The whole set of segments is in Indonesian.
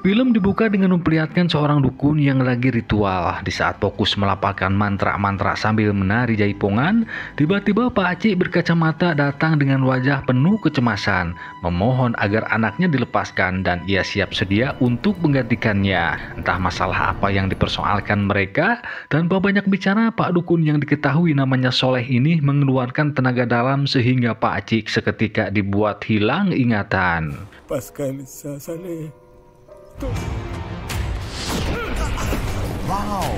Film dibuka dengan memperlihatkan seorang dukun yang lagi ritual. Di saat fokus melafalkan mantra-mantra sambil menari jaipongan, tiba-tiba Pak Acik berkacamata datang dengan wajah penuh kecemasan, memohon agar anaknya dilepaskan dan ia siap sedia untuk menggantikannya. Entah masalah apa yang dipersoalkan mereka, tanpa banyak bicara, Pak Dukun yang diketahui namanya Soleh ini mengeluarkan tenaga dalam sehingga Pak Acik seketika dibuat hilang ingatan. Paskan Saleh. Wow.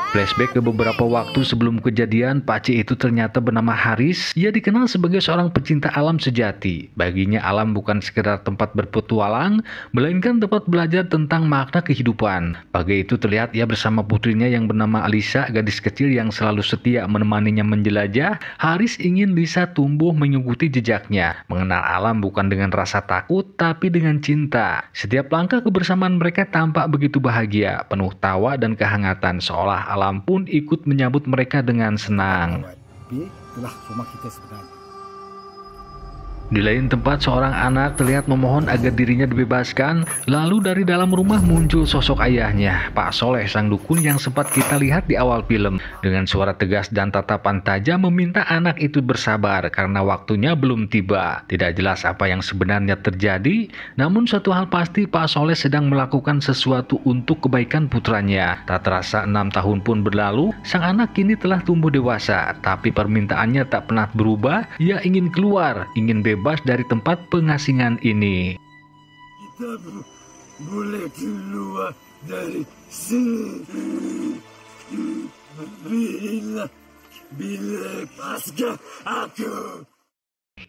Flashback ke beberapa waktu sebelum kejadian, Pak Acik itu ternyata bernama Haris. Ia dikenal sebagai seorang pecinta alam sejati. Baginya alam bukan sekedar tempat berpetualang, melainkan tempat belajar tentang makna kehidupan. Pagi itu terlihat ia bersama putrinya yang bernama Alisa, gadis kecil yang selalu setia menemaninya menjelajah. Haris ingin Lisa tumbuh mengikuti jejaknya, mengenal alam bukan dengan rasa takut, tapi dengan cinta. Setiap langkah kebersamaan mereka tampak begitu bahagia, penuh tawa dan kehangatan, seolah alam pun ikut menyambut mereka dengan senang. Itulah rumah kita sebenarnya. Di lain tempat, seorang anak terlihat memohon agar dirinya dibebaskan. Lalu dari dalam rumah muncul sosok ayahnya, Pak Soleh, sang dukun yang sempat kita lihat di awal film. Dengan suara tegas dan tatapan tajam meminta anak itu bersabar karena waktunya belum tiba. Tidak jelas apa yang sebenarnya terjadi, namun satu hal pasti, Pak Soleh sedang melakukan sesuatu untuk kebaikan putranya. Tak terasa 6 tahun pun berlalu, sang anak kini telah tumbuh dewasa, tapi permintaannya tak pernah berubah. Ia ingin keluar, ingin bebas dari tempat pengasingan ini. Kita boleh keluar dari sini bila lepaskan aku.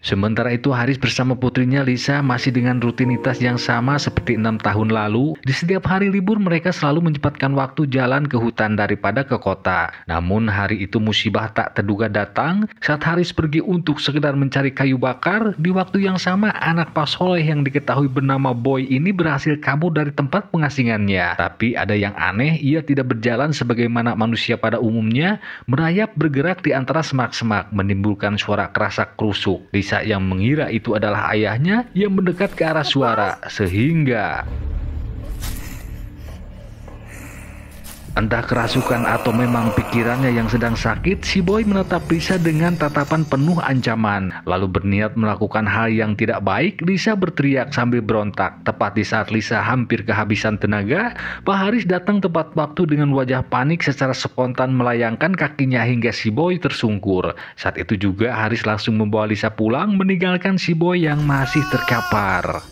Sementara itu Haris bersama putrinya Lisa masih dengan rutinitas yang sama seperti 6 tahun lalu. Di setiap hari libur mereka selalu menyempatkan waktu jalan ke hutan daripada ke kota. Namun hari itu musibah tak terduga datang saat Haris pergi untuk sekedar mencari kayu bakar. Di waktu yang sama anak Pak Soleh yang diketahui bernama Boy ini berhasil kabur dari tempat pengasingannya. Tapi ada yang aneh, ia tidak berjalan sebagaimana manusia pada umumnya, merayap bergerak di antara semak-semak menimbulkan suara kerasak kerusuk. Lisa yang mengira itu adalah ayahnya yang mendekat ke arah suara, sehingga entah kerasukan atau memang pikirannya yang sedang sakit, si Boy menatap Lisa dengan tatapan penuh ancaman. Lalu berniat melakukan hal yang tidak baik, Lisa berteriak sambil berontak. Tepat di saat Lisa hampir kehabisan tenaga, Pak Haris datang tepat waktu dengan wajah panik secara spontan melayangkan kakinya hingga si Boy tersungkur. Saat itu juga Haris langsung membawa Lisa pulang, meninggalkan si Boy yang masih terkapar.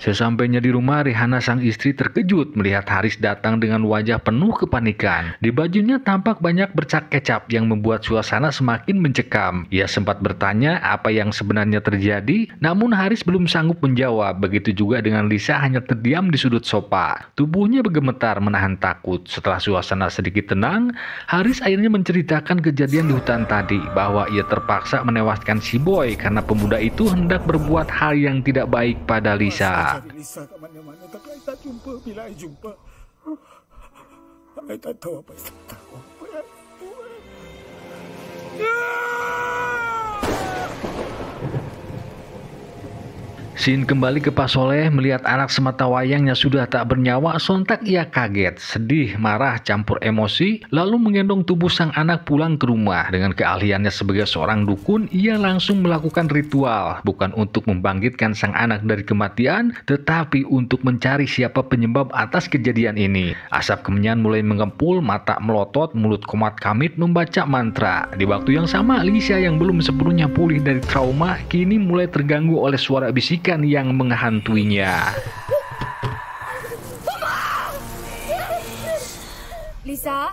Sesampainya di rumah, Rihana sang istri terkejut melihat Haris datang dengan wajah penuh kepanikan. Di bajunya tampak banyak bercak kecap yang membuat suasana semakin mencekam. Ia sempat bertanya apa yang sebenarnya terjadi, namun Haris belum sanggup menjawab. Begitu juga dengan Lisa hanya terdiam di sudut sofa. Tubuhnya bergemetar menahan takut. Setelah suasana sedikit tenang, Haris akhirnya menceritakan kejadian di hutan tadi, bahwa ia terpaksa menewaskan si Boy karena pemuda itu hendak berbuat hal yang tidak baik pada Lisa. Cari Lisa kat mana-mana tapi saya tak jumpa. Bila saya jumpa, saya tak tahu apa yang saya tahu. Apa yang saya buat. Scene kembali ke Pak Soleh melihat anak sematawayangnya sudah tak bernyawa. Sontak ia kaget, sedih, marah, campur emosi, lalu menggendong tubuh sang anak pulang ke rumah. Dengan keahliannya sebagai seorang dukun, ia langsung melakukan ritual, bukan untuk membangkitkan sang anak dari kematian, tetapi untuk mencari siapa penyebab atas kejadian ini. Asap kemenyan mulai mengepul, mata melotot, mulut komat kamit membaca mantra. Di waktu yang sama, Lisa yang belum sepenuhnya pulih dari trauma, kini mulai terganggu oleh suara bisikan yang menghantuinya. Lisa?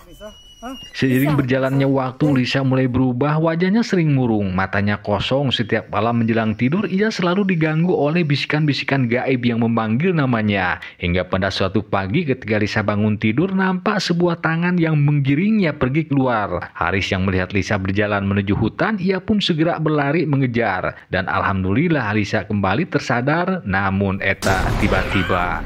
Seiring berjalannya waktu, Lisa mulai berubah, wajahnya sering murung, matanya kosong. Setiap malam menjelang tidur, ia selalu diganggu oleh bisikan-bisikan gaib yang memanggil namanya. Hingga pada suatu pagi ketika Lisa bangun tidur, nampak sebuah tangan yang menggiringnya pergi keluar. Haris yang melihat Lisa berjalan menuju hutan, ia pun segera berlari mengejar. Dan alhamdulillah Lisa kembali tersadar, namun eta tiba-tiba.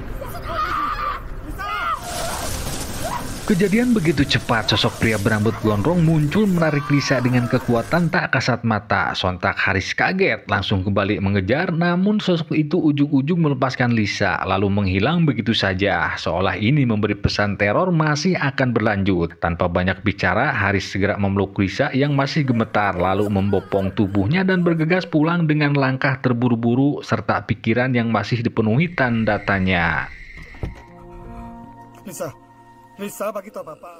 Kejadian begitu cepat, sosok pria berambut gondrong muncul menarik Lisa dengan kekuatan tak kasat mata. Sontak Haris kaget, langsung kembali mengejar, namun sosok itu ujung-ujung melepaskan Lisa, lalu menghilang begitu saja. Seolah ini memberi pesan teror masih akan berlanjut. Tanpa banyak bicara, Haris segera memeluk Lisa yang masih gemetar, lalu membopong tubuhnya dan bergegas pulang dengan langkah terburu-buru serta pikiran yang masih dipenuhi tanda tanya. Lisa, bagi tahu Papa.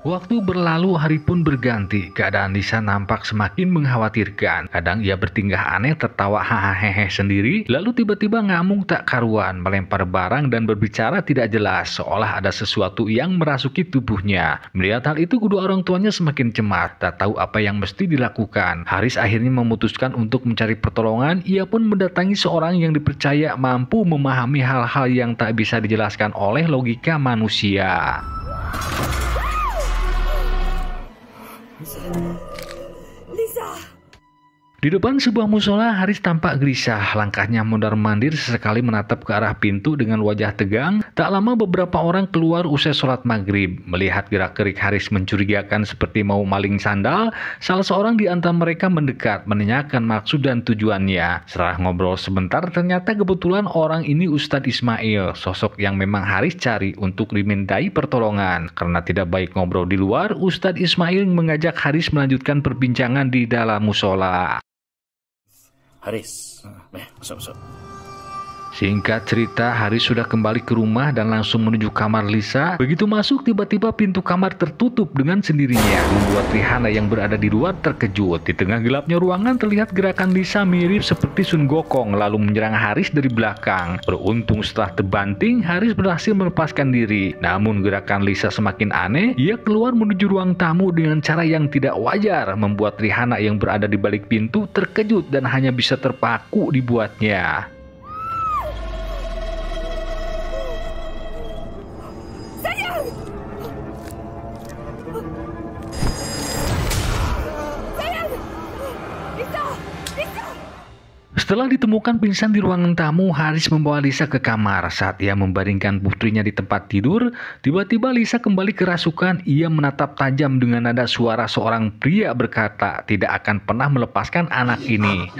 Waktu berlalu, hari pun berganti. Keadaan Lisa nampak semakin mengkhawatirkan. Kadang ia bertingkah aneh, tertawa hahaha sendiri, lalu tiba-tiba ngamuk tak karuan, melempar barang dan berbicara tidak jelas, seolah ada sesuatu yang merasuki tubuhnya. Melihat hal itu, kedua orang tuanya semakin cemas, tak tahu apa yang mesti dilakukan. Haris akhirnya memutuskan untuk mencari pertolongan. Ia pun mendatangi seorang yang dipercaya mampu memahami hal-hal yang tak bisa dijelaskan oleh logika manusia. Lisa! Di depan sebuah musola, Haris tampak gelisah. Langkahnya mondar-mandir, sesekali menatap ke arah pintu dengan wajah tegang. Tak lama beberapa orang keluar usai sholat maghrib. Melihat gerak-gerik Haris mencurigakan seperti mau maling sandal, salah seorang di antara mereka mendekat, menanyakan maksud dan tujuannya. Setelah ngobrol sebentar, ternyata kebetulan orang ini Ustadz Ismail, sosok yang memang Haris cari untuk dimintai pertolongan. Karena tidak baik ngobrol di luar, Ustadz Ismail mengajak Haris melanjutkan perbincangan di dalam musola. Haris, masuk. Singkat cerita, Haris sudah kembali ke rumah dan langsung menuju kamar Lisa. Begitu masuk, tiba-tiba pintu kamar tertutup dengan sendirinya, membuat Rihanna yang berada di luar terkejut. Di tengah gelapnya ruangan terlihat gerakan Lisa mirip seperti Sun Gokong, lalu menyerang Haris dari belakang. Beruntung setelah terbanting, Haris berhasil melepaskan diri. Namun gerakan Lisa semakin aneh, ia keluar menuju ruang tamu dengan cara yang tidak wajar, membuat Rihanna yang berada di balik pintu terkejut dan hanya bisa terpaku dibuatnya. Setelah ditemukan pingsan di ruangan tamu, Haris membawa Lisa ke kamar. Saat ia membaringkan putrinya di tempat tidur, tiba-tiba Lisa kembali kerasukan. Ia menatap tajam dengan nada suara seorang pria berkata, tidak akan pernah melepaskan anak ini.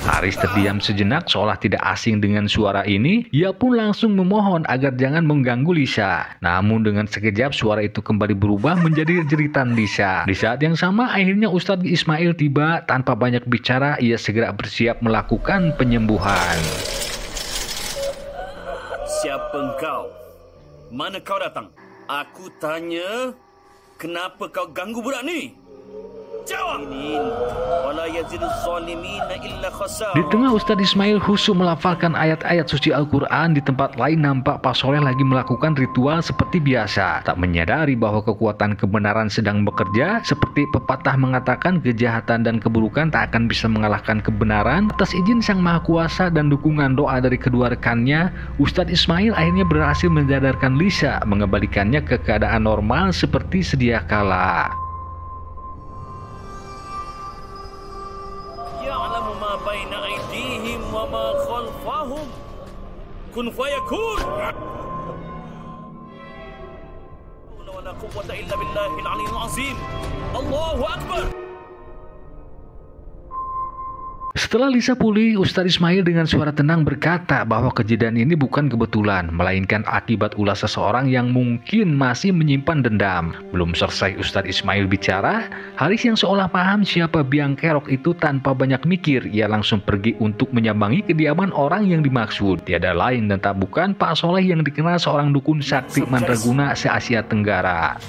Haris terdiam sejenak seolah tidak asing dengan suara ini. Ia pun langsung memohon agar jangan mengganggu Lisa. Namun dengan sekejap suara itu kembali berubah menjadi jeritan Lisa. Di saat yang sama akhirnya Ustadz Ismail tiba. Tanpa banyak bicara, ia segera bersiap melakukan penyembuhan. Siapa engkau? Mana kau datang? Aku tanya, kenapa kau ganggu budak ni? Jawab! Di tengah Ustadz Ismail khusyuk melafalkan ayat-ayat suci Al-Quran, di tempat lain nampak Pak Soleh lagi melakukan ritual seperti biasa. Tak menyadari bahwa kekuatan kebenaran sedang bekerja. Seperti pepatah mengatakan, kejahatan dan keburukan tak akan bisa mengalahkan kebenaran. Atas izin Sang Maha Kuasa dan dukungan doa dari kedua rekannya, Ustadz Ismail akhirnya berhasil menyadarkan Lisa, mengembalikannya ke keadaan normal seperti sedia kala. Baina aydihim wa ma khalfahum kun fayakun la wala quwwata illa billahil aliyyil azim. Allahu akbar. Setelah Lisa pulih, Ustadz Ismail dengan suara tenang berkata bahwa kejadian ini bukan kebetulan, melainkan akibat ulah seseorang yang mungkin masih menyimpan dendam. Belum selesai Ustadz Ismail bicara, Haris yang seolah paham siapa biang kerok itu tanpa banyak mikir, ia langsung pergi untuk menyambangi kediaman orang yang dimaksud. Tiada lain dan tak bukan Pak Soleh yang dikenal seorang dukun sakti mandraguna se-Asia Tenggara.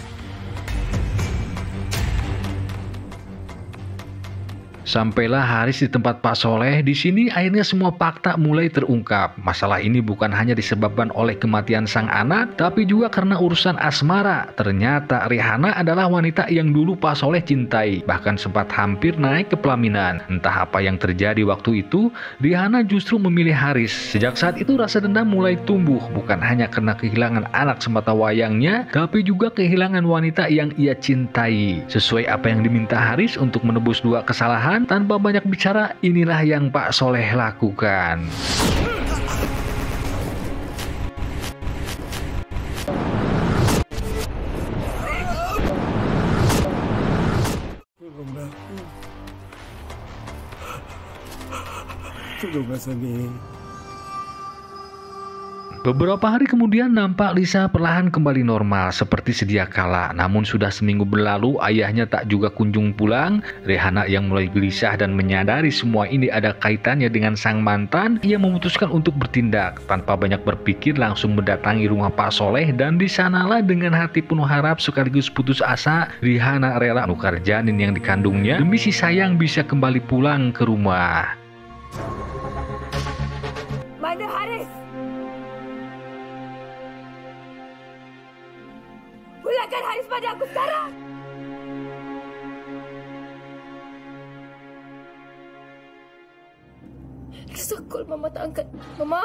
Sampailah Haris di tempat Pak Soleh. Di sini akhirnya semua fakta mulai terungkap. Masalah ini bukan hanya disebabkan oleh kematian sang anak, tapi juga karena urusan asmara. Ternyata Rihanna adalah wanita yang dulu Pak Soleh cintai, bahkan sempat hampir naik ke pelaminan. Entah apa yang terjadi waktu itu, Rihanna justru memilih Haris. Sejak saat itu rasa dendam mulai tumbuh, bukan hanya karena kehilangan anak semata wayangnya, tapi juga kehilangan wanita yang ia cintai. Sesuai apa yang diminta Haris untuk menebus dua kesalahan, tanpa banyak bicara, inilah yang Pak Soleh lakukan. Tolonglah Sani. Beberapa hari kemudian nampak Lisa perlahan kembali normal seperti sedia kala. Namun sudah seminggu berlalu, ayahnya tak juga kunjung pulang. Rihanna yang mulai gelisah dan menyadari semua ini ada kaitannya dengan sang mantan, ia memutuskan untuk bertindak. Tanpa banyak berpikir langsung mendatangi rumah Pak Soleh, dan di sanalah dengan hati penuh harap sekaligus putus asa, Rihanna rela menukar janin yang dikandungnya demi si sayang bisa kembali pulang ke rumah. Mana Haris? Pulangkan Haris pada aku sekarang. Kesokol Mama tak angkat. Mama.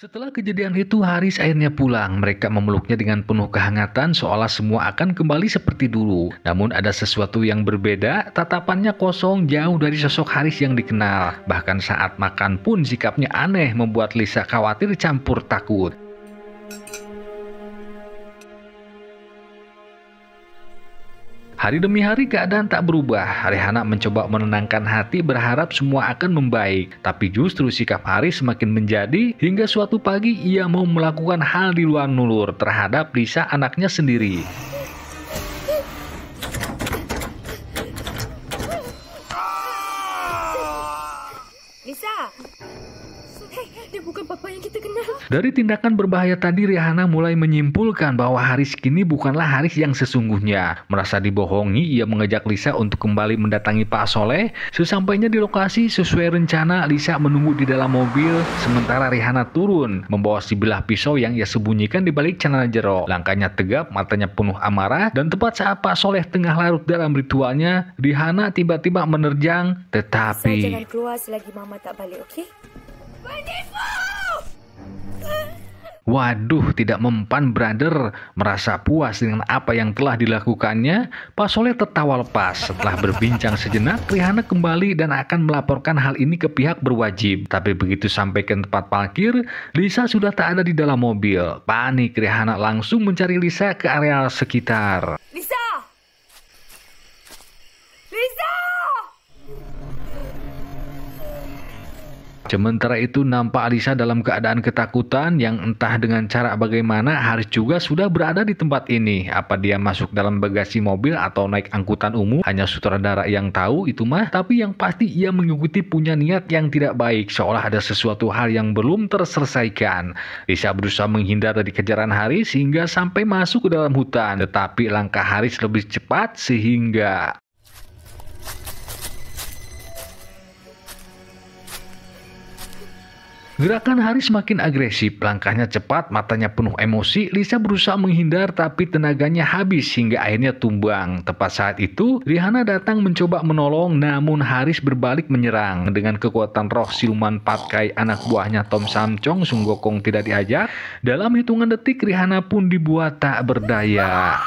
Setelah kejadian itu, Haris akhirnya pulang. Mereka memeluknya dengan penuh kehangatan seolah semua akan kembali seperti dulu. Namun ada sesuatu yang berbeda, tatapannya kosong jauh dari sosok Haris yang dikenal. Bahkan saat makan pun sikapnya aneh membuat Lisa khawatir campur takut. Hari demi hari keadaan tak berubah. Rihanna mencoba menenangkan hati berharap semua akan membaik. Tapi justru sikap Haris semakin menjadi hingga suatu pagi ia mau melakukan hal di luar nalur terhadap Lisa anaknya sendiri. Lisa. Hei, dia bukan papa yang kita kenal. Dari tindakan berbahaya tadi, Rihanna mulai menyimpulkan bahwa Haris kini bukanlah Haris yang sesungguhnya. Merasa dibohongi, ia mengajak Lisa untuk kembali mendatangi Pak Soleh. Sesampainya di lokasi, sesuai rencana, Lisa menunggu di dalam mobil, sementara Rihanna turun, membawa sebilah pisau yang ia sembunyikan di balik celana jero. Langkahnya tegap, matanya penuh amarah, dan tepat saat Pak Soleh tengah larut dalam ritualnya, Rihanna tiba-tiba menerjang, tetapi... Lisa, jangan keluar selagi Mama tak balik, okey? Penipu! Waduh, tidak mempan brother. Merasa puas dengan apa yang telah dilakukannya, Pak Soleh tertawa lepas. Setelah berbincang sejenak, Rihanna kembali dan akan melaporkan hal ini ke pihak berwajib. Tapi begitu sampai ke tempat parkir, Lisa sudah tak ada di dalam mobil. Panik, Rihanna langsung mencari Lisa ke area sekitar. Lisa! Lisa! Sementara itu nampak Lisa dalam keadaan ketakutan yang entah dengan cara bagaimana Haris juga sudah berada di tempat ini. Apa dia masuk dalam bagasi mobil atau naik angkutan umum, hanya sutradara yang tahu itu mah. Tapi yang pasti ia mengikuti punya niat yang tidak baik, seolah ada sesuatu hal yang belum terselesaikan. Lisa berusaha menghindar dari kejaran Haris hingga sampai masuk ke dalam hutan. Tetapi langkah Haris lebih cepat sehingga... Gerakan Haris semakin agresif, langkahnya cepat, matanya penuh emosi. Lisa berusaha menghindar tapi tenaganya habis hingga akhirnya tumbang. Tepat saat itu, Rihanna datang mencoba menolong, namun Haris berbalik menyerang. Dengan kekuatan roh siluman Patkai anak buahnya Tom Samcong, Sung Gokong tidak diajak. Dalam hitungan detik, Rihanna pun dibuat tak berdaya.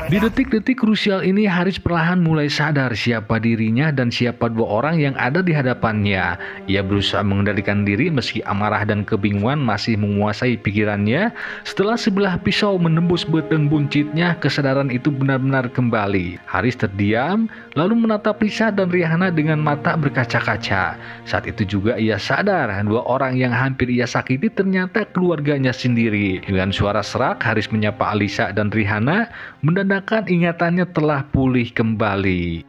Di detik-detik krusial ini, Haris perlahan mulai sadar siapa dirinya dan siapa dua orang yang ada di hadapannya. Ia berusaha mengendalikan diri meski amarah dan kebingungan masih menguasai pikirannya. Setelah sebelah pisau menembus beteng buncitnya, kesadaran itu benar-benar kembali. Haris terdiam, lalu menatap Lisa dan Rihanna dengan mata berkaca-kaca. Saat itu juga ia sadar dua orang yang hampir ia sakiti ternyata keluarganya sendiri. Dengan suara serak, Haris menyapa Lisa dan Rihanna, menandakan ingatannya telah pulih kembali.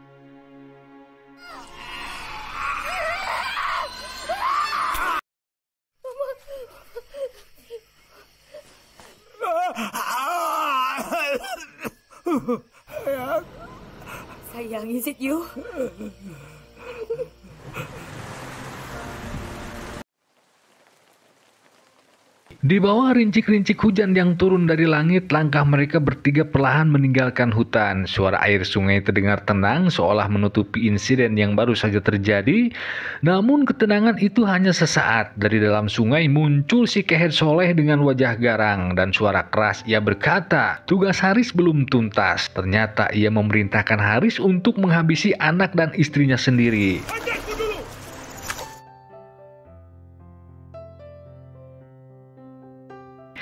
Sayang, is it you? Di bawah rincik-rincik hujan yang turun dari langit, langkah mereka bertiga perlahan meninggalkan hutan. Suara air sungai terdengar tenang, seolah menutupi insiden yang baru saja terjadi. Namun ketenangan itu hanya sesaat. Dari dalam sungai muncul si Kehet Soleh dengan wajah garang dan suara keras. Ia berkata, tugas Haris belum tuntas. Ternyata ia memerintahkan Haris untuk menghabisi anak dan istrinya sendiri.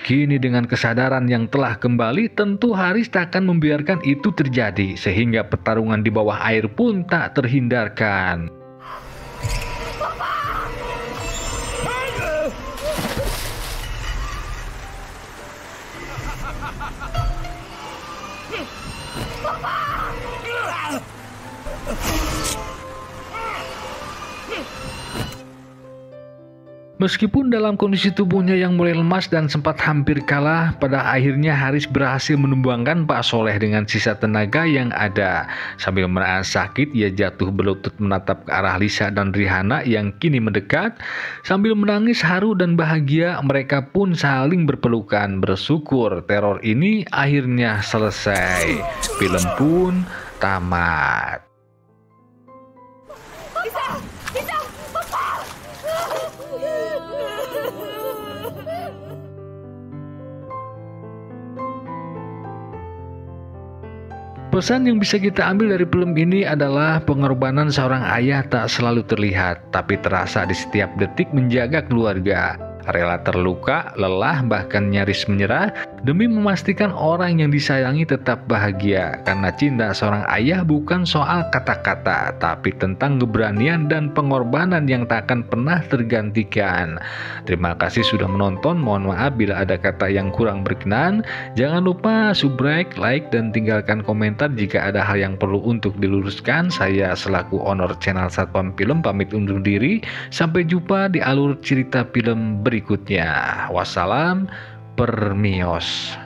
Kini dengan kesadaran yang telah kembali, tentu Haris tak akan membiarkan itu terjadi, sehingga pertarungan di bawah air pun tak terhindarkan. Meskipun dalam kondisi tubuhnya yang mulai lemas dan sempat hampir kalah, pada akhirnya Haris berhasil menumbangkan Pak Soleh dengan sisa tenaga yang ada. Sambil menahan sakit, ia jatuh berlutut menatap ke arah Lisa dan Rihanna yang kini mendekat. Sambil menangis haru dan bahagia, mereka pun saling berpelukan, bersyukur teror ini akhirnya selesai. Film pun tamat. Pesan yang bisa kita ambil dari film ini adalah pengorbanan seorang ayah tak selalu terlihat, tapi terasa di setiap detik menjaga keluarga. Rela terluka, lelah, bahkan nyaris menyerah demi memastikan orang yang disayangi tetap bahagia. Karena cinta seorang ayah bukan soal kata-kata, tapi tentang keberanian dan pengorbanan yang tak akan pernah tergantikan. Terima kasih sudah menonton. Mohon maaf bila ada kata yang kurang berkenan. Jangan lupa subscribe, like, dan tinggalkan komentar jika ada hal yang perlu untuk diluruskan. Saya selaku owner channel Satpam Film pamit undur diri. Sampai jumpa di alur cerita film berikutnya. Wassalam, permios.